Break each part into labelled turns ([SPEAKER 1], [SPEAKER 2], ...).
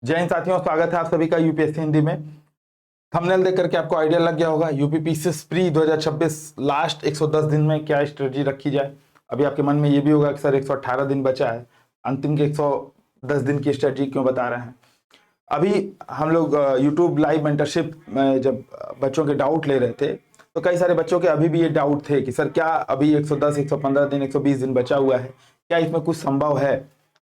[SPEAKER 1] जय हिंद साथियों, स्वागत है आप सभी का यूपीएससी हिंदी में। थंबनेल देख करके आपको आइडिया लग गया होगा यूपी पीसीएस प्री 2026 लास्ट 110 दिन में क्या स्ट्रेटजी रखी जाए। अभी आपके मन में ये भी होगा कि सर 118 दिन बचा है, अंतिम के 110 दिन की स्ट्रेटजी क्यों बता रहे हैं। अभी हम लोग यूट्यूब लाइव मेंटरशिप में जब बच्चों के डाउट ले रहे थे तो कई सारे बच्चों के अभी भी ये डाउट थे कि सर क्या अभी 110, 115 दिन, 120 दिन बचा हुआ है, क्या इसमें कुछ संभव है।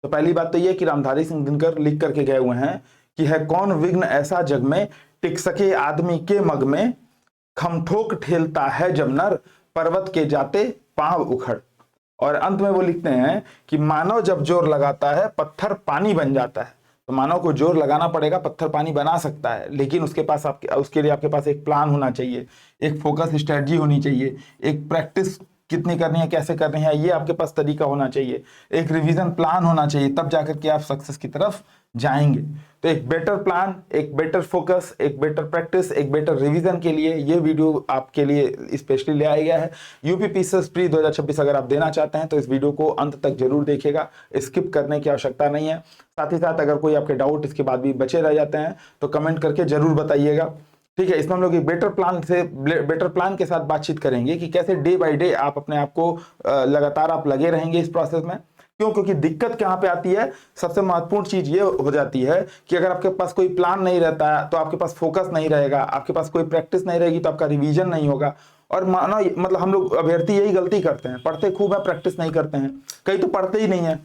[SPEAKER 1] तो पहली बात तो ये कि रामधारी सिंह दिनकर लिख करके गए हुए हैं कि है कौन विघ्न ऐसा जग में, टिक सके आदमी के मग में, खमठोक ठेलता है जब नर, पर्वत के जाते पांव उखड़। और अंत में वो लिखते हैं कि मानव जब जोर लगाता है पत्थर पानी बन जाता है। तो मानव को जोर लगाना पड़ेगा, पत्थर पानी बना सकता है, लेकिन उसके लिए आपके पास एक प्लान होना चाहिए, एक फोकस स्ट्रेटजी होनी चाहिए, एक प्रैक्टिस कितनी करनी है, कैसे करनी है, ये आपके पास तरीका होना चाहिए, एक रिवीजन प्लान होना चाहिए, तब जाकर के आप सक्सेस की तरफ जाएंगे। तो एक बेटर प्लान, एक बेटर फोकस, एक बेटर प्रैक्टिस, एक बेटर रिवीजन के लिए ये वीडियो आपके लिए स्पेशली ले आया गया है। यूपी पीसीएस प्री 2026 अगर आप देना चाहते हैं तो इस वीडियो को अंत तक जरूर देखिएगा, स्किप करने की आवश्यकता नहीं है। साथ ही साथ अगर कोई आपके डाउट इसके बाद भी बचे रह जाते हैं तो कमेंट करके जरूर बताइएगा, ठीक है। इसमें हम लोग एक बेटर प्लान के साथ बातचीत करेंगे कि कैसे डे बाय डे आप अपने आप को लगातार आप लगे रहेंगे इस प्रोसेस में। क्यों? क्योंकि दिक्कत कहां पे आती है, सबसे महत्वपूर्ण चीज ये हो जाती है कि अगर आपके पास कोई प्लान नहीं रहता है तो आपके पास फोकस नहीं रहेगा, आपके पास कोई प्रैक्टिस नहीं रहेगी तो आपका रिवीजन नहीं होगा। और मानो मतलब हम लोग अभ्यर्थी यही गलती करते हैं, पढ़ते खूब है, प्रैक्टिस नहीं करते हैं। कई तो पढ़ते ही नहीं है,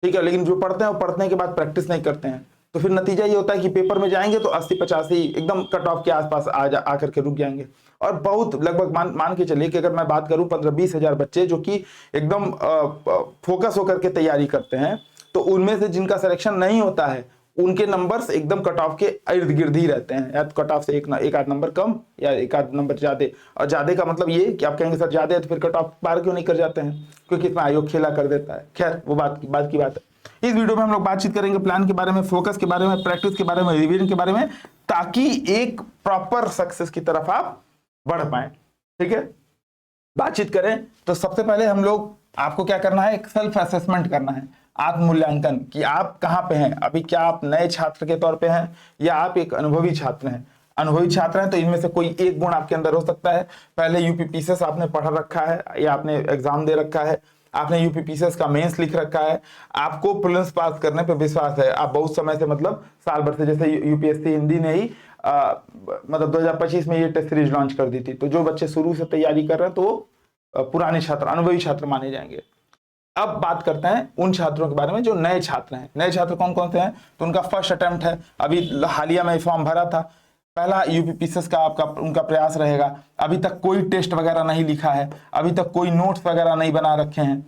[SPEAKER 1] ठीक है, लेकिन जो पढ़ते हैं वो पढ़ने के बाद प्रैक्टिस नहीं करते हैं। तो फिर नतीजा ये होता है कि पेपर में जाएंगे तो 80-85 एकदम कट ऑफ के आसपास आकर के रुक जाएंगे। और बहुत लगभग मान के चलिए कि अगर मैं बात करूं 15-20 हजार बच्चे जो कि एकदम फोकस होकर के तैयारी करते हैं, तो उनमें से जिनका सिलेक्शन नहीं होता है उनके नंबर्स एकदम कट ऑफ के इर्द गिर्द ही रहते हैं, या तो कट ऑफ से एक आध नंबर कम या एक आध नंबर ज्यादा। और ज्यादा का मतलब ये कि आप कहेंगे सर ज्यादा है तो फिर कट ऑफ पार क्यों नहीं कर जाते हैं, क्योंकि इसमें आयोग खेला कर देता है। खैर वो बात की बात है। इस वीडियो में हम लोग बातचीत करेंगे प्लान के बारे में, फोकस के बारे में, प्रैक्टिस के बारे में, रिवीजन के बारे में, ताकि एक प्रॉपर सक्सेस की तरफ आप बढ़ पाए, ठीक है। बातचीत करें तो सबसे पहले हम लोग आपको क्या करना है, एक सेल्फ असेसमेंट करना है, आत्ममूल्यांकन, कि आप कहां पे हैं अभी। क्या आप नए छात्र के तौर पे हैं या आप एक अनुभवी छात्र हैं। अनुभवी छात्र हैं तो इनमें से कोई एक गुण आपके अंदर हो सकता है, पहले यूपी पीसीएस आपने पढ़ रखा है या आपने एग्जाम दे रखा है, आपने यूपी पीसीएस का मेंस लिख रखा है, आपको प्रीलिम्स पास करने पे विश्वास है, आप बहुत समय से मतलब साल भर से, जैसे यूपीएससी हिंदी ने ही मतलब 2025 में ये टेस्ट सीरीज लॉन्च कर दी थी। तो जो बच्चे शुरू से तैयारी कर रहे हैं तो वो पुराने छात्र, अनुभवी छात्र माने जाएंगे। अब बात करते हैं उन छात्रों के बारे में जो नए छात्र हैं। नए छात्र कौन कौन से हैं? तो उनका फर्स्ट अटेम्प्ट है, अभी हालिया में फॉर्म भरा था, पहला यूपी पीसीएस का आपका उनका प्रयास रहेगा। अभी तक कोई टेस्ट वगैरह नहीं लिखा है, अभी तक कोई नोट्स वगैरह नहीं बना रखे हैं,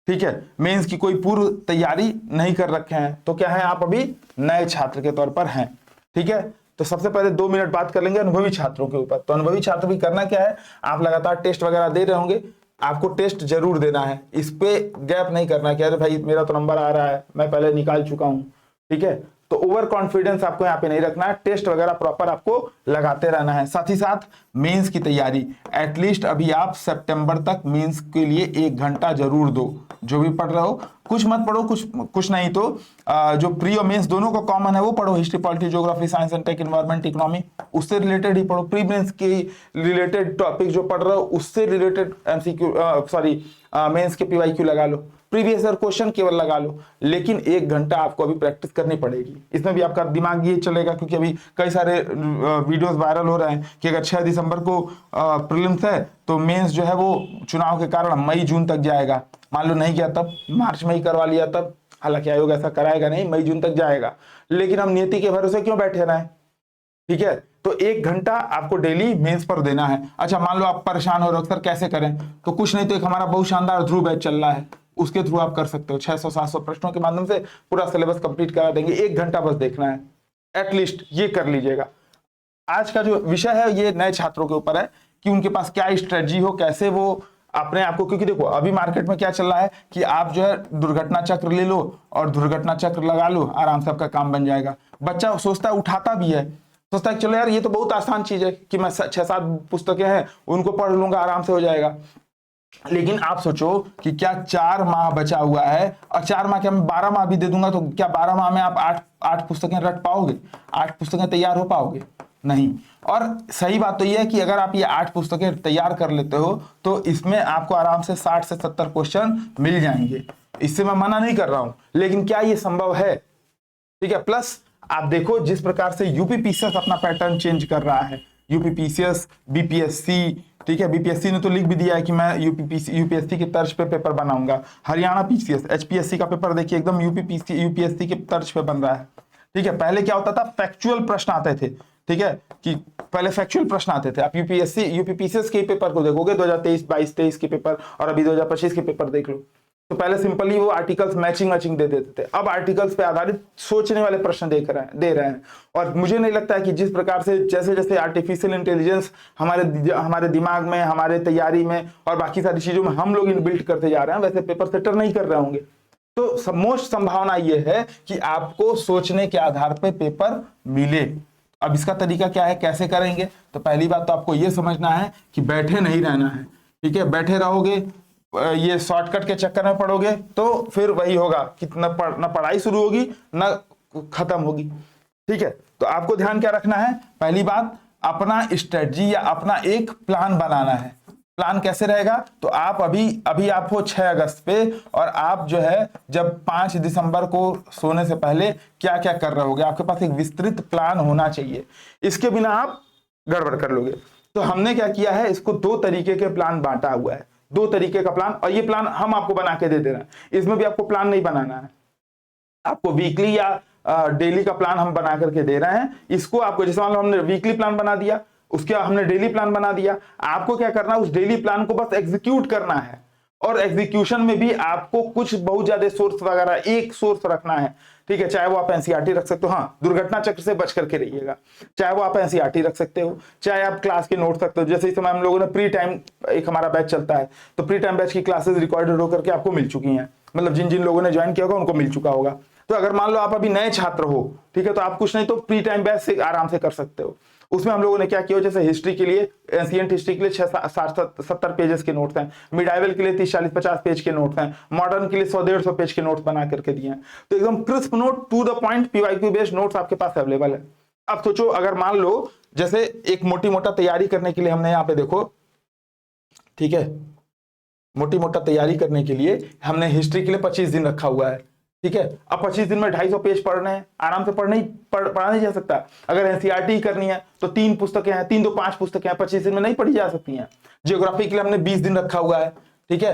[SPEAKER 1] ठीक है, मेंस की कोई पूर्व तैयारी नहीं कर रखे हैं। तो क्या है, आप अभी नए छात्र के तौर पर हैं, ठीक है। तो सबसे पहले 2 मिनट बात कर लेंगे अनुभवी छात्रों के ऊपर। तो अनुभवी छात्र भी करना क्या है, आप लगातार टेस्ट वगैरह दे रहे होंगे, आपको टेस्ट जरूर देना है, इस पे गैप नहीं करना है कि अरे भाई मेरा तो नंबर आ रहा है, मैं पहले निकाल चुका हूं, ठीक है। तो ओवर कॉन्फिडेंस आपको यहाँ पे नहीं रखना है, टेस्ट वगैरह प्रॉपर आपको लगाते रहना है। साथ ही साथ मेंस की तैयारी, एटलीस्ट अभी आप सितंबर तक मेंस के लिए 1 घंटा जरूर दो। जो भी पढ़ रहे हो, कुछ मत पढ़ो, कुछ नहीं तो जो प्री और मेंस दोनों का कॉमन है वो पढ़ो, history, polity, geography, science and tech, environment, economy, उससे रिलेटेड ही पढ़ो। प्री मेंस की रिलेटेड टॉपिक जो पढ़ रहे हो उससे रिलेटेड एमसीक्यू मेंस के पीवाईक्यू लगा लो, प्रीवियस ईयर क्वेश्चन केवल लगा लो, लेकिन 1 घंटा आपको अभी प्रैक्टिस करनी पड़ेगी। इसमें भी आपका दिमाग ये चलेगा, क्योंकि अभी कई सारे वीडियोस वायरल हो रहे हैं कि अगर 6 दिसंबर को प्रीलिम्स है तो मेंस जो है वो चुनाव के कारण मई जून तक जाएगा। मान लो नहीं गया तब, मार्च में ही करवा लिया तब, हालांकि आयोग ऐसा कराएगा नहीं, मई जून तक जाएगा, लेकिन हम नियति के भरोसे क्यों बैठे रहें, ठीक है। तो 1 घंटा आपको डेली मेंस पर देना है। अच्छा, मान लो आप परेशान हो रहे हो सर कैसे करें, तो कुछ नहीं तो एक हमारा बहुत शानदार ध्रुव बैच चल रहा है, उसके थ्रू आप कर सकते हो। 600-700 प्रश्नों के माध्यम से पूरा सिलेबस कंप्लीट करा देंगे, 1 घंटा बस देखना है, एटलीस्ट ये कर लीजिएगा। आज का जो विषय है ये नए छात्रों के ऊपर है कि उनके पास क्या स्ट्रेटजी हो, कैसे वो अपने आप को, क्योंकि देखो अभी मार्केट में क्या चल रहा है कि आप जो है दुर्घटना चक्र ले लो और दुर्घटना चक्र लगा लो, आराम से आपका काम बन जाएगा। बच्चा सोचता है, उठाता भी है, सोचता है चलो यार ये तो बहुत आसान चीज है कि मैं 6-7 पुस्तकें हैं उनको पढ़ लूंगा, आराम से हो जाएगा। लेकिन आप सोचो कि क्या 4 माह बचा हुआ है, और 4 माह के मैं 12 माह भी दे दूंगा, तो क्या 12 माह में आप 8 पुस्तकें रट पाओगे? 8 पुस्तकें तैयार हो पाओगे? नहीं। और सही बात तो यह है कि अगर आप ये 8 पुस्तकें तैयार कर लेते हो तो इसमें आपको आराम से 60 से 70 क्वेश्चन मिल जाएंगे। इससे मैं मना नहीं कर रहा हूं, लेकिन क्या ये संभव है? ठीक है। प्लस आप देखो जिस प्रकार से यूपीपीसीएस अपना पैटर्न चेंज कर रहा है, यूपीपीसीएस, बीपीएससी, ठीक है, बीपीएससी ने तो लिख भी दिया है कि मैं यूपीएससी के तर्ज पे पेपर बनाऊंगा। हरियाणा पीसीएस, एचपीएससी का पेपर देखिए एकदम यूपीएससी के तर्ज पे बन रहा है। ठीक है। पहले क्या होता था, फैक्चुअल प्रश्न आते थे, ठीक है, कि पहले फैक्चुअल प्रश्न आते थे। आप यूपीपीसीएस के पेपर को देखोगे 2023, 22, 23 के पेपर, और अभी 2025 के पेपर देख लो, तो पहले सिंपली वो आर्टिकल्स मैचिंग दे देते थे। अब आर्टिकल्स पे आधारित सोचने वाले प्रश्न दे रहे हैं। और मुझे नहीं लगता है कि जिस प्रकार से जैसे जैसे आर्टिफिशियल इंटेलिजेंस हमारे दिमाग में, हमारे तैयारी में और बाकी सारी चीजों में हम लोग इनबिल्ट करते जा रहे हैं, वैसे पेपर सेटर नहीं कर रहे होंगे। तो मोस्ट संभावना ये है कि आपको सोचने के आधार पर पेपर मिले। अब इसका तरीका क्या है, कैसे करेंगे? तो पहली बात तो आपको यह समझना है कि बैठे नहीं रहना है। ठीक है। बैठे रहोगे, ये शॉर्टकट के चक्कर में पड़ोगे तो फिर वही होगा कि न पढ़ाई शुरू होगी न खत्म होगी। ठीक है। तो आपको ध्यान क्या रखना है, पहली बात अपना स्ट्रेटजी या अपना एक प्लान बनाना है। प्लान कैसे रहेगा? तो आप अभी आप हो 6 अगस्त पे, और आप जो है जब 5 दिसंबर को सोने से पहले क्या क्या कर रहे होगे, आपके पास एक विस्तृत प्लान होना चाहिए। इसके बिना आप गड़बड़ कर लोगे। तो हमने क्या किया है, इसको 2 तरीके के प्लान बांटा हुआ है, 2 तरीके का प्लान, और ये प्लान हम आपको बना के दे रहे हैं। इसमें भी आपको प्लान नहीं बनाना है, आपको वीकली या डेली का प्लान हम बना करके दे रहे हैं। इसको आपको, जैसे मान लो हमने वीकली प्लान बना दिया, उसके हमने डेली प्लान बना दिया, आपको क्या करना है, उस डेली प्लान को बस एग्जीक्यूट करना है। और एग्जीक्यूशन में भी आपको कुछ बहुत ज्यादा सोर्स वगैरह, एक सोर्स रखना है। ठीक है। चाहे वो आप एनसीईआरटी रख सकते हो, हाँ दुर्घटना चक्र से बच करके रहिएगा। चाहे वो आप एनसीईआरटी रख सकते हो, चाहे आप क्लास के नोट सकते हो। जैसे इस समय हम लोगों ने प्री टाइम, एक हमारा बैच चलता है, तो प्री टाइम बैच की क्लासेस रिकॉर्डेड होकर के आपको मिल चुकी हैं, मतलब जिन जिन लोगों ने ज्वाइन किया होगा उनको मिल चुका होगा। तो अगर मान लो आप अभी नए छात्र हो, ठीक है, तो आप कुछ नहीं तो प्री टाइम बैच से आराम से कर सकते हो। उसमें हम लोगों ने क्या किया, जैसे हिस्ट्री के लिए, एंशिएंट हिस्ट्री के लिए 60-70 पेजेस के नोट्स हैं, मिडाइवल के लिए 30-40-50 पेज के नोट्स हैं, मॉडर्न के लिए 100-150 पेज के नोट्स बना करके दिए हैं। तो एकदम crisp note, to the point, PYQ based notes आपके पास अवेलेबल है। अब सोचो, अगर मान लो जैसे एक मोटी मोटा तैयारी करने के लिए हमने यहाँ पे देखो, ठीक है, मोटी मोटा तैयारी करने के लिए हमने हिस्ट्री के लिए 25 दिन रखा हुआ है। ठीक है। अब 25 दिन में 250 पेज पढ़ने हैं, आराम से पढ़ा नहीं जा सकता। अगर एनसीईआरटी करनी है तो 3 पुस्तकें हैं, 3 2 5 पुस्तकें हैं, 25 दिन में नहीं पढ़ी जा सकती हैं। ज्योग्राफी के लिए हमने 20 दिन रखा हुआ है। ठीक है।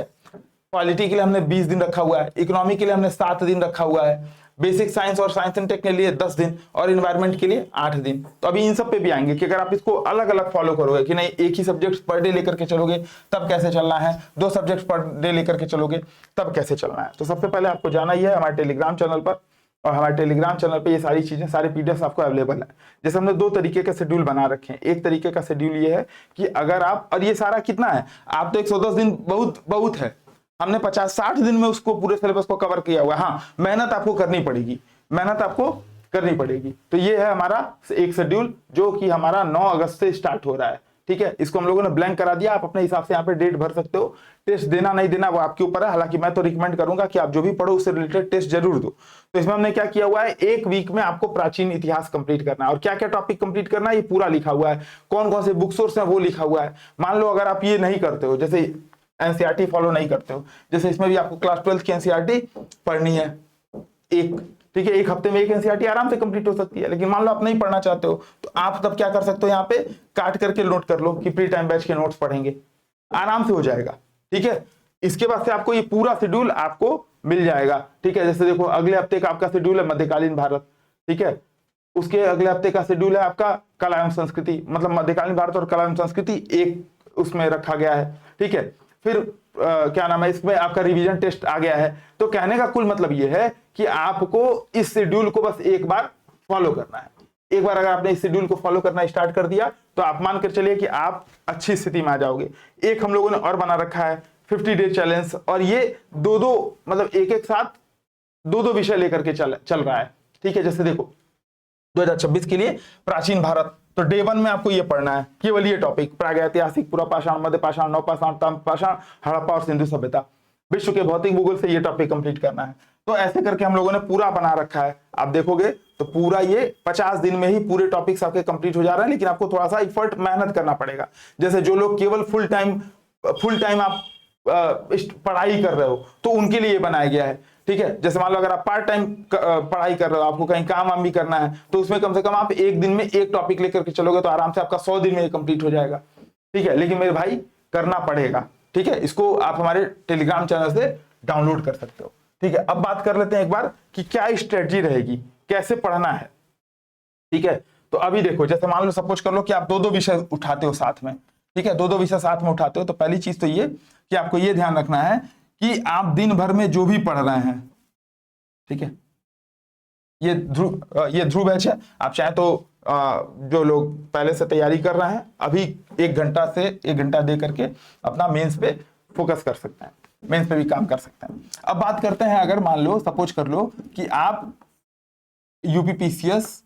[SPEAKER 1] पॉलिटी के लिए हमने 20 दिन रखा हुआ है। इकोनॉमी के लिए हमने 7 दिन रखा हुआ है। बेसिक साइंस और साइंस एंड टेक के लिए 10 दिन, और इन्वायरमेंट के लिए 8 दिन। तो अभी इन सब पे भी आएंगे कि अगर आप इसको अलग अलग फॉलो करोगे, कि नहीं एक ही सब्जेक्ट पर डे लेकर के चलोगे तब कैसे चलना है, 2 सब्जेक्ट पर डे लेकर के चलोगे तब कैसे चलना है। तो सबसे पहले आपको जाना ही है हमारे टेलीग्राम चैनल पर, और हमारे टेलीग्राम चैनल पे ये सारी चीजें, सारे पीडीएफ आपको अवेलेबल है। जैसे हमने 2 तरीके के शेड्यूल बना रखे हैं। एक तरीके का शेड्यूल ये है कि अगर आप, और ये सारा कितना है, आप तो 110 दिन बहुत है, हमने 50-60 दिन में उसको पूरे सिलेबस को कवर किया हुआ है। हाँ, मेहनत आपको करनी पड़ेगी, मेहनत आपको करनी पड़ेगी। तो ये है हमारा एक शेड्यूल जो कि हमारा 9 अगस्त से स्टार्ट हो रहा है। ठीक है। इसको हम लोगों ने ब्लैंक करा दिया, आप अपने हिसाब से यहाँ पे डेट भर सकते हो। टेस्ट देना नहीं देना वो आपके ऊपर है, हालांकि मैं तो रिकमेंड करूंगा कि आप जो भी पढ़ो उससे रिलेटेड टेस्ट जरूर दो। तो इसमें हमने क्या किया हुआ है, एक वीक में आपको प्राचीन इतिहास कंप्लीट करना है, और क्या क्या टॉपिक कंप्लीट करना है ये पूरा लिखा हुआ है, कौन कौन से बुक सोर्स है वो लिखा हुआ है। मान लो अगर आप ये नहीं करते हो, जैसे एनसीईआरटी फॉलो नहीं करते हो, जैसे इसमें भी आपको क्लास 12 की एनसीईआरटी पढ़नी है एक, ठीक है, एक हफ्ते में एक एनसीईआरटी आराम से कंप्लीट हो सकती है। लेकिन मान लो आप नहीं पढ़ना चाहते हो, तो आप तब क्या कर सकते हो, यहाँ पे काट करके नोट कर लो कि प्री टाइम बैच के नोट्स पढ़ेंगे, आराम से हो जाएगा। ठीक है। इसके बाद से आपको ये पूरा शेड्यूल आपको मिल जाएगा। ठीक है। जैसे देखो, अगले हफ्ते का आपका शेड्यूल है मध्यकालीन भारत। ठीक है। उसके अगले हफ्ते का शेड्यूल है आपका कला एवं संस्कृति, मतलब मध्यकालीन भारत और कला एवं संस्कृति एक उसमें रखा गया है। ठीक है। फिर क्या नाम है, इसमें आपका रिवीजन टेस्ट आ गया है। तो कहने का कुल मतलब यह है कि आपको इस शेड्यूल को बस एक बार फॉलो करना है। एक बार अगर आपने इस शेड्यूल को फॉलो करना स्टार्ट कर दिया तो आप मान कर चलिए कि आप अच्छी स्थिति में आ जाओगे। एक हम लोगों ने और बना रखा है 50 डे चैलेंज, और ये 2-2 मतलब एक साथ 2-2 विषय लेकर के चल रहा है। ठीक है। जैसे देखो 2026 के लिए प्राचीन भारत तो डे 1 में आपको ये पढ़ना है, केवल ये टॉपिक, प्रागैतिहासिक, पूरा पाषाण, मध्य पाषाण, नव पाषाण, ताम्र पाषाण, हड़प्पा और सिंधु सभ्यता, विश्व के भौतिक भूगोल से ये टॉपिक कंप्लीट करना है। तो ऐसे करके हम लोगों ने पूरा बना रखा है। आप देखोगे तो पूरा ये 50 दिन में ही पूरे टॉपिक्स आपके कंप्लीट हो जा रहे हैं, लेकिन आपको थोड़ा सा इफर्ट, मेहनत करना पड़ेगा। जैसे जो लोग केवल फुल टाइम आप पढ़ाई कर रहे हो तो उनके लिए बनाया गया है, ठीक है। जैसे मान लो अगर आप पार्ट टाइम पढ़ाई कर रहे हो, आपको कहीं काम वाम भी करना है, तो उसमें कम से कम आप एक दिन में एक टॉपिक लेकर के चलोगे तो आराम से आपका 100 दिन में ये कंप्लीट हो जाएगा, ठीक है। लेकिन मेरे भाई करना पड़ेगा, ठीक है। इसको आप हमारे टेलीग्राम चैनल से डाउनलोड कर सकते हो, ठीक है। अब बात कर लेते हैं एक बार कि क्या स्ट्रेटजी रहेगी, कैसे पढ़ना है, ठीक है। तो अभी देखो, जैसे मान लो सपोज कर लो कि आप 2-2 विषय उठाते हो साथ में, ठीक है, 2-2 विषय साथ में उठाते हो, तो पहली चीज तो ये कि आपको ये ध्यान रखना है कि आप दिन भर में जो भी पढ़ रहे हैं, ठीक है, ये ध्रुव बैच है। आप चाहे तो जो लोग पहले से तैयारी कर रहे हैं, अभी 1 घंटा दे करके अपना मेंस पे फोकस कर सकते हैं, मेंस पे भी काम कर सकते हैं। अब बात करते हैं, अगर मान लो सपोज कर लो कि आप यूपीपीसीएस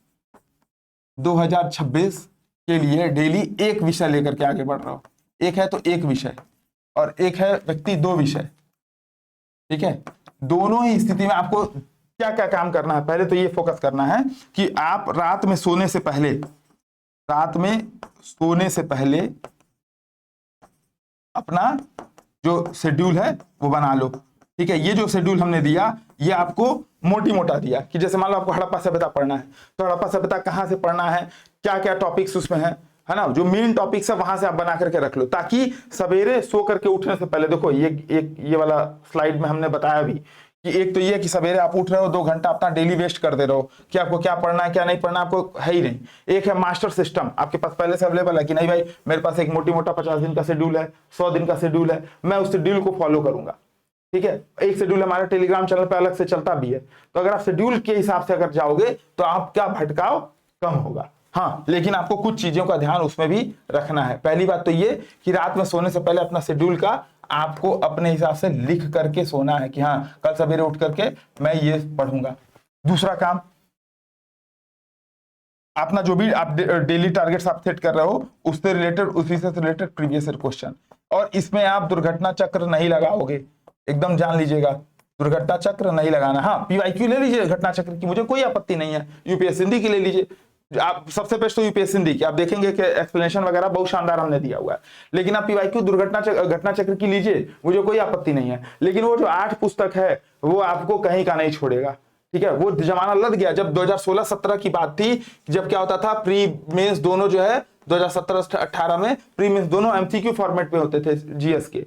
[SPEAKER 1] 2026 के लिए डेली एक विषय लेकर के आगे बढ़ रहे हो, एक है तो एक विषय और एक है व्यक्ति 2 विषय, ठीक है। दोनों ही स्थिति में आपको क्या क्या काम करना है, पहले तो ये फोकस करना है कि आप रात में सोने से पहले अपना जो शेड्यूल है वो बना लो, ठीक है। ये जो शेड्यूल हमने दिया ये आपको मोटी मोटा दिया कि जैसे मान लो आपको हड़प्पा सभ्यता पढ़ना है, तो हड़प्पा सभ्यता कहाँ से पढ़ना है, क्या क्या टॉपिक्स उसमें है ना, जो मेन टॉपिक्स है वहां से आप बना करके रख लो, ताकि सवेरे सो करके उठने से पहले, देखो ये वाला स्लाइड में हमने बताया भी कि एक तो ये कि सवेरे आप उठ रहे हो 2 घंटा अपना डेली वेस्ट कर दे रहे हो कि आपको क्या पढ़ना है क्या नहीं पढ़ना आपको है ही नहीं। एक है मास्टर सिस्टम, आपके पास पहले से अवेलेबल है कि नहीं भाई मेरे पास एक मोटी मोटा 50 दिन का शेड्यूल है, 100 दिन का शेड्यूल है, मैं उस शेड्यूल को फॉलो करूंगा, ठीक है। एक शेड्यूल हमारे टेलीग्राम चैनल पे अलग से चलता भी है, तो अगर आप शेड्यूल के हिसाब से अगर जाओगे तो आपका भटकाव कम होगा। हाँ, लेकिन आपको कुछ चीजों का ध्यान उसमें भी रखना है। पहली बात तो ये कि रात में सोने से पहले अपना शेड्यूल का आपको अपने हिसाब से लिख करके सोना है कि हाँ कल सवेरे उठ करके मैं ये पढ़ूंगा। दूसरा काम, अपना जो भी आप डेली टारगेट्स आप सेट कर रहे हो उससे रिलेटेड, उस विषय से रिलेटेड प्रीवियस ईयर क्वेश्चन, और इसमें आप दुर्घटना चक्र नहीं लगाओगे, एकदम जान लीजिएगा, दुर्घटना चक्र नहीं लगाना। हाँ, पीवाईक्यू ले लीजिए घटना चक्र की, मुझे कोई आपत्ति नहीं है, यूपीएससी हिंदी की ले लीजिए, आप सबसे बेस्ट तो यूपीएससी हिंदी की, आप देखेंगे कि एक्सप्लेनेशन वगैरह बहुत शानदार हमने दिया हुआ है। लेकिन आप पीवाईक्यू घटना चक्र की लीजिए, मुझे कोई आपत्ति नहीं है, लेकिन वो जो 8 पुस्तक है वो आपको कहीं का नहीं छोड़ेगा, ठीक है। वो जमाना लग गया जब 2016-17 की बात थी, जब क्या होता था प्री मेंस दोनों जो है 2017-18 में प्री मेंस दोनों एमसीक्यू फॉर्मेट पे होते थे जीएस के,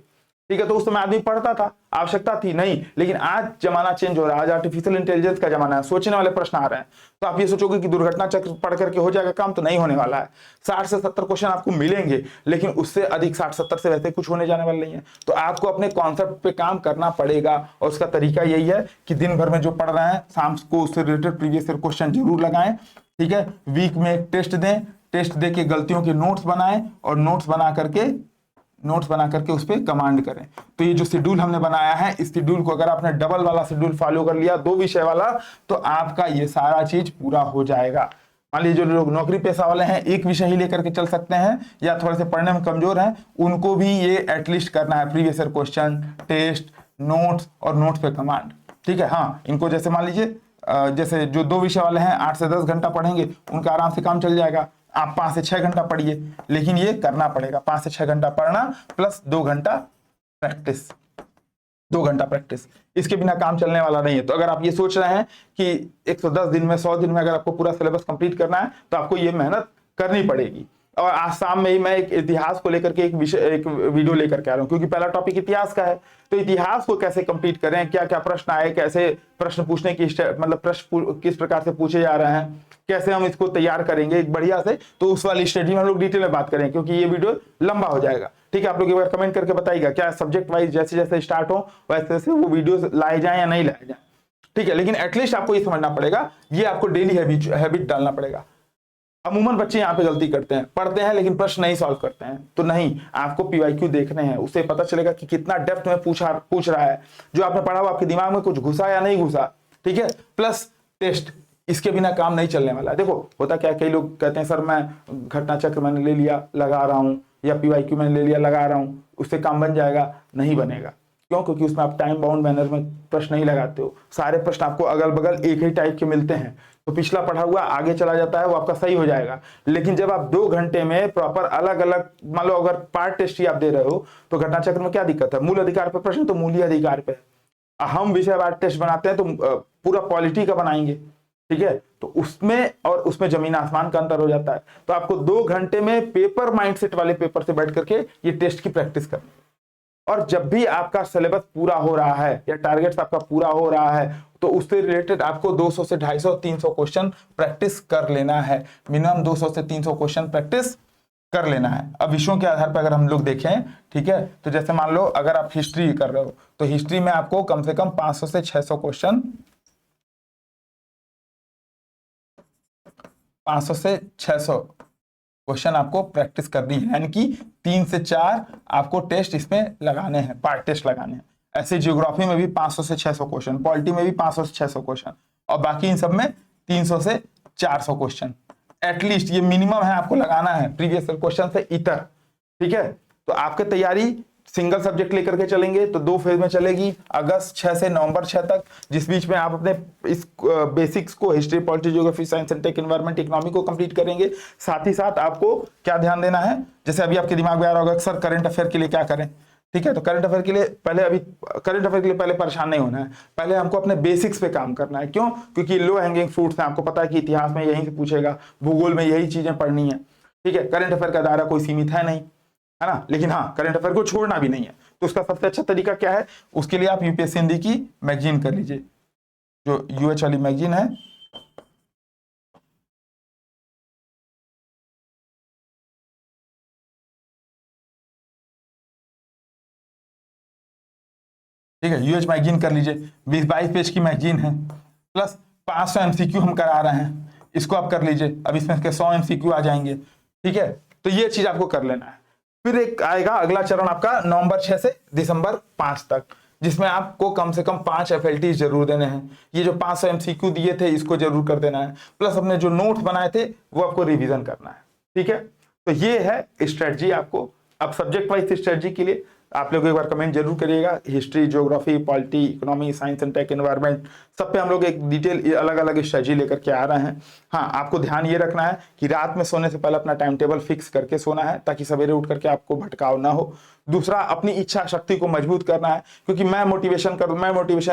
[SPEAKER 1] ठीक है। तो उस समय आदमी पढ़ता था, आवश्यकता थी नहीं, लेकिन आज जमाना चेंज हो रहा है, आज आर्टिफिशियल इंटेलिजेंस का जमाना है, सोचने वाले प्रश्न आ रहे हैं। तो आप ये सोचोगे कि दुर्घटना चक्र पढ़ करके हो जाएगा काम, तो नहीं होने वाला है। 60 से 70 क्वेश्चन आपको मिलेंगे, लेकिन उससे अधिक 60-70 से वैसे कुछ होने जाने वाला नहीं है। तो आपको अपने कॉन्सेप्ट पे काम करना पड़ेगा, और उसका तरीका यही है कि दिन भर में जो पढ़ रहे हैं शाम को उससे रिलेटेड प्रीवियस ईयर क्वेश्चन जरूर लगाएं, ठीक है। वीक में एक टेस्ट दें, टेस्ट दे के गलतियों के नोट्स बनाएं, और नोट्स बना करके उस पर कमांड करें। तो ये जो शेड्यूल हमने बनाया है, इस शेड्यूल को अगर आपने डबल वाला शेड्यूल फॉलो कर लिया, 2 विषय वाला, तो आपका ये सारा चीज पूरा हो जाएगा। मान लीजिए जो लोग नौकरी पेशा वाले हैं 1 विषय ही लेकर के चल सकते हैं, या थोड़े से पढ़ने में कमजोर हैं, उनको भी ये एटलीस्ट करना है, previous year question, test, notes और नोट्स पे कमांड, ठीक है। हाँ, इनको जैसे मान लीजिए जैसे जो 2 विषय वाले हैं 8 से 10 घंटा पढ़ेंगे, उनका आराम से काम चल जाएगा। आप 5 से 6 घंटा पढ़िए, लेकिन ये करना पड़ेगा, 5 से 6 घंटा पढ़ना प्लस 2 घंटा प्रैक्टिस, 2 घंटा प्रैक्टिस, इसके बिना काम चलने वाला नहीं है। तो अगर आप ये सोच रहे हैं कि 110 दिन में, 100 दिन में अगर आपको पूरा सिलेबस कंप्लीट करना है, तो आपको ये मेहनत करनी पड़ेगी। और आज शाम में ही मैं एक इतिहास को लेकर के एक वीडियो लेकर के आ रहा हूँ, क्योंकि पहला टॉपिक इतिहास का है। तो इतिहास को कैसे कंप्लीट करें, क्या क्या प्रश्न आए, कैसे प्रश्न पूछने की मतलब प्रश्न किस प्रकार से पूछे जा रहे हैं, कैसे हम इसको तैयार करेंगे एक बढ़िया से, तो उस वाली स्टडी में हम लोग डिटेल में बात करें, क्योंकि ये वीडियो लंबा हो जाएगा, ठीक है। आप लोग एक बार कमेंट करके बताइएगा क्या सब्जेक्ट वाइज जैसे जैसे स्टार्ट हो वैसे वैसे वो वीडियो लाए जाए या नहीं लाए जाए, ठीक है। लेकिन एटलीस्ट आपको ये समझना पड़ेगा, ये आपको डेली हैबिट डालना पड़ेगा। अमूमन बच्चे यहाँ पे गलती करते हैं, पढ़ते हैं लेकिन प्रश्न नहीं सॉल्व करते हैं। तो नहीं, आपको पीवाईक्यू देखने हैं, उससे पता चलेगा कि कितना डेप्थ में पूछ रहा है, जो आपने पढ़ा वो आपके दिमाग में कुछ घुसा या नहीं घुसा, ठीक है। प्लस टेस्ट, इसके बिना काम नहीं चलने वाला है। देखो होता क्या है, कई लोग कहते हैं सर मैं घटना चक्र मैंने ले लिया लगा रहा हूँ, या PYQ मैंने ले लिया लगा रहा हूँ, उससे काम बन जाएगा। नहीं बनेगा। क्यों? क्योंकि उसमें आप टाइम बाउंड मैनर में प्रश्न नहीं लगाते हो। सारे प्रश्न आपको अगल बगल एक ही टाइप के मिलते हैं, तो पिछला पढ़ा हुआ आगे चला जाता है, वो आपका सही हो जाएगा। लेकिन जब आप 2 घंटे में प्रॉपर अलग अलग, मान लो अगर पार्ट टेस्ट ही आप दे रहे हो, तो घटना चक्र में क्या दिक्कत है? मूल अधिकार पे प्रश्न तो मूल अधिकार पे है। हम विषयवार टेस्ट बनाते हैं तो पूरा पॉलिटी का बनाएंगे, ठीक है? तो उसमें और उसमें जमीन आसमान का अंतर हो जाता है। तो आपको 2 घंटे में पेपर माइंडसेट वाले पेपर से बैठ करके ये टेस्ट की प्रैक्टिस करनी। और जब भी आपका सिलेबस पूरा हो रहा है या टारगेट्स आपका पूरा हो रहा है, तो उससे रिलेटेड आपको 200 से 250 300 क्वेश्चन प्रैक्टिस कर लेना है। मिनिमम 200 से 300 क्वेश्चन प्रैक्टिस कर लेना है। अब विषयों के आधार पर अगर हम लोग देखें, ठीक है, तो जैसे मान लो अगर आप हिस्ट्री कर रहे हो, तो हिस्ट्री में आपको कम से कम 500 से 600 क्वेश्चन, 500 से 600 क्वेश्चन आपको प्रैक्टिस करनी है। यानी कि 3 से 4 आपको टेस्ट इसमें लगाने हैं, पार्ट टेस्ट लगाने हैं। ऐसे ज्योग्राफी में भी 500 से 600 क्वेश्चन, पॉलिटी में भी 500 से 600 क्वेश्चन, और बाकी इन सब में 300 से 400 क्वेश्चन एटलीस्ट, ये मिनिमम है आपको लगाना है प्रीवियस क्वेश्चन से इतर, ठीक है? तो आपकी तैयारी सिंगल सब्जेक्ट लेकर के चलेंगे तो 2 फेज में चलेगी, अगस्त 6 से नवंबर 6 तक, जिस बीच में आप अपने इस बेसिक्स को, history, polity, geography, science and tech, environment, economy को कंप्लीट करेंगे। साथ ही साथ आपको क्या ध्यान देना है, जैसे अभी आपके दिमाग में आ रहा होगा सर करंट अफेयर के लिए क्या करें, ठीक है? तो करंट अफेयर के लिए पहले, अभी करंट अफेयर के लिए पहले परेशान नहीं होना है, पहले हमको अपने बेसिक्स पे काम करना है। क्यों? क्योंकि लो हैंगिंग फ्रूट्स हैं, आपको पता है कि इतिहास में यहीं से पूछेगा, भूगोल में यही चीजें पढ़नी है, ठीक है? करंट अफेयर का दायरा कोई सीमित है नहीं, है ना? लेकिन हाँ, करंट अफेयर को छोड़ना भी नहीं है। तो उसका सबसे अच्छा तरीका क्या है? उसके लिए आप यूपीएससी हिंदी की मैगजीन कर लीजिए, जो यूएच वाली मैगजीन है, ठीक है? यूएच मैगजीन कर लीजिए, 20-22 पेज की मैगजीन है, प्लस 500 एमसीक्यू हम करा रहे हैं, इसको आप कर लीजिए। अब इसमें के 100 एमसीक्यू आ जाएंगे, ठीक है? तो ये चीज आपको कर लेना है। फिर एक आएगा अगला चरण आपका नवंबर 6 से दिसंबर 5 तक, जिसमें आपको कम से कम 5 FLT जरूर देने हैं। ये जो 500 MCQ दिए थे इसको जरूर कर देना है, प्लस अपने जो नोट्स बनाए थे वो आपको रिवीजन करना है, ठीक है? तो ये है स्ट्रेटजी आपको। अब सब्जेक्ट वाइज स्ट्रेटजी के लिए आप लोग एक बार कमेंट जरूर करिएगा। History, geography, polity, economy, science and tech, environment, सब पे हम लोग एक डिटेल अलग अलग स्ट्रेटजी लेकर के आ रहे हैं। हाँ, आपको ध्यान ये रखना है कि रात में सोने से पहले अपना टाइम टेबल फिक्स करके सोना है, ताकि सवेरे उठ करके आपको भटकाव ना हो। दूसरा, अपनी इच्छा शक्ति को मजबूत करना है, क्योंकि मैं मोटिवेशन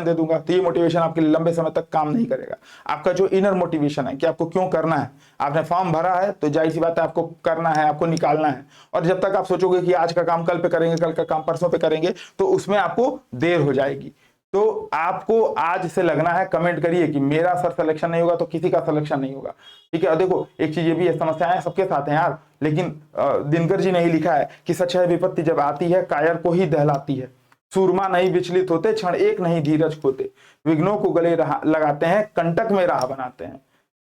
[SPEAKER 1] दे दूंगा तो ये मोटिवेशन आपके लिए लंबे समय तक काम नहीं करेगा। आपका जो इनर मोटिवेशन है कि आपको क्यों करना है, आपने फॉर्म भरा है तो जाहिर सी बात है आपको करना है, आपको निकालना है। और जब तक आप सोचोगे कि आज का काम कल पे करेंगे, कल का काम परसों पे करेंगे, तो उसमें आपको देर हो जाएगी। तो आपको आज से लगना है। कमेंट करिए कि मेरा सर सिलेक्शन नहीं होगा तो किसी का सिलेक्शन नहीं होगा, ठीक है? और देखो एक चीज ये भी है, समस्याएं सबके साथ हैं यार, लेकिन दिनकर जी ने ही लिखा है कि सच है विपत्ति जब आती है कायर को ही दहलाती है, सूरमा नहीं विचलित होते, क्षण एक नहीं धीरज खोते, विघ्नों को गले लगाते हैं, कंटक में राह बनाते हैं।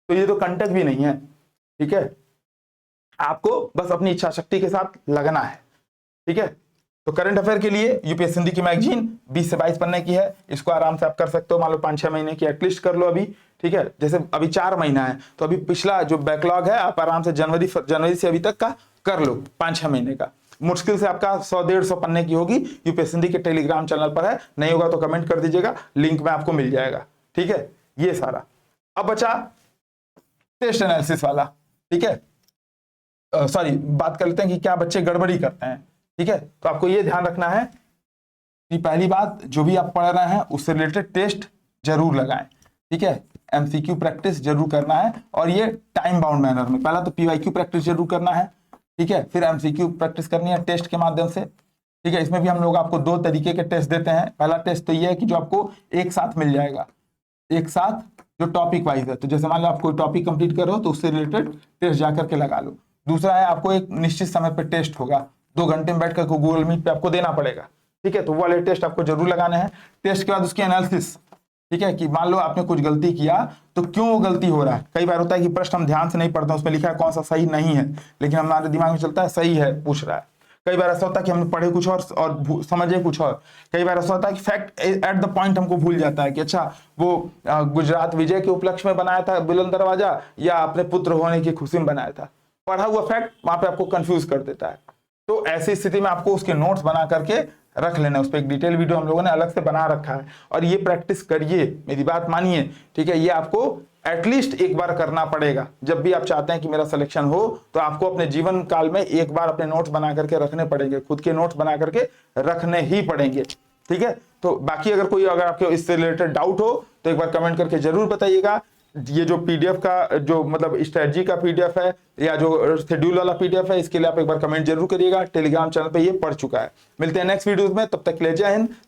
[SPEAKER 1] तो ये तो कंटक भी नहीं है, ठीक है? आपको बस अपनी इच्छा शक्ति के साथ लगना है, ठीक है? तो करंट अफेयर के लिए यूपीएससी हिंदी की मैगजीन 20 से 22 पन्ने की है, इसको आराम से आप कर सकते हो। मान लो 5-6 महीने की एटलीस्ट कर लो अभी, ठीक है? जैसे अभी 4 महीना है तो अभी पिछला जो बैकलॉग है आप आराम से जनवरी से अभी तक का कर लो, 5-6 महीने का। मुश्किल से आपका 100-150 पन्ने की होगी, यूपीएससी हिंदी के टेलीग्राम चैनल पर है, नहीं होगा तो कमेंट कर दीजिएगा, लिंक में आपको मिल जाएगा, ठीक है? ये सारा। अब बचा टेस्ट एनालिसिस वाला, ठीक है? सॉरी, बात कर लेते हैं कि क्या बच्चे गड़बड़ी करते हैं, ठीक है? तो आपको ये ध्यान रखना है कि पहली बात, जो भी आप पढ़ रहे हैं उससे रिलेटेड टेस्ट जरूर लगाएं, ठीक है? एमसीक्यू प्रैक्टिस जरूर करना है, और ये टाइम बाउंड मैनर में। पहला तो पीवाईक्यू प्रैक्टिस जरूर करना है, ठीक है? फिर एमसीक्यू प्रैक्टिस करनी है टेस्ट के माध्यम से, ठीक है? इसमें भी हम लोग आपको 2 तरीके के टेस्ट देते हैं। पहला टेस्ट तो ये है कि जो आपको एक साथ मिल जाएगा, एक साथ जो टॉपिक वाइज है, तो जैसे मान लो आप कोई टॉपिक कंप्लीट करो तो उससे रिलेटेड टेस्ट जाकर के लगा लो। दूसरा है आपको एक निश्चित समय पे टेस्ट होगा, 2 घंटे में बैठकर गूगल मीट पे आपको देना पड़ेगा, ठीक है? तो वो वाले टेस्ट आपको जरूर लगाने हैं। टेस्ट के बाद उसकी एनालिसिस, ठीक है? कि मान लो आपने कुछ गलती किया तो क्यों वो गलती हो रहा है। कई बार होता है कि प्रश्न हम ध्यान से नहीं पढ़ते, उसमें लिखा है कौन सा सही नहीं है, लेकिन हमारे दिमाग में चलता है सही है, पूछ रहा है, कई बार ऐसा होता है कि हमने पढ़े कुछ और समझे कुछ और। कई बार ऐसा होता है कि फैक्ट एट द पॉइंट हमको भूल जाता है कि अच्छा वो गुजरात विजय के उपलक्ष्य में बनाया था बुलंद दरवाजा या अपने पुत्र होने की खुशी में बनाया था। पढ़ा हुआ फैक्ट वहां पे आपको कंफ्यूज कर देता है। तो ऐसी स्थिति में आपको उसके नोट्स बना करके रख लेना। उस पर एक डिटेल वीडियो हम लोगों ने अलग से बना रखा है और ये प्रैक्टिस करिए, मेरी बात मानिए, ठीक है। ये आपको एटलीस्ट एक बार करना पड़ेगा। जब भी आप चाहते हैं कि मेरा सिलेक्शन हो तो आपको अपने जीवन काल में एक बार अपने नोट्स बना करके रखने पड़ेंगे, खुद के नोट्स बना करके रखने ही पड़ेंगे, ठीक है। तो बाकी अगर आपके इससे रिलेटेड डाउट हो तो एक बार कमेंट करके जरूर बताइएगा। ये जो पीडीएफ का जो मतलब स्ट्रेटजी का पीडीएफ है या जो शेड्यूल वाला पीडीएफ है, इसके लिए आप एक बार कमेंट जरूर करिएगा। टेलीग्राम चैनल पे ये पढ़ चुका है। मिलते हैं नेक्स्ट वीडियोस में, तब तक के लिए जय हिंद।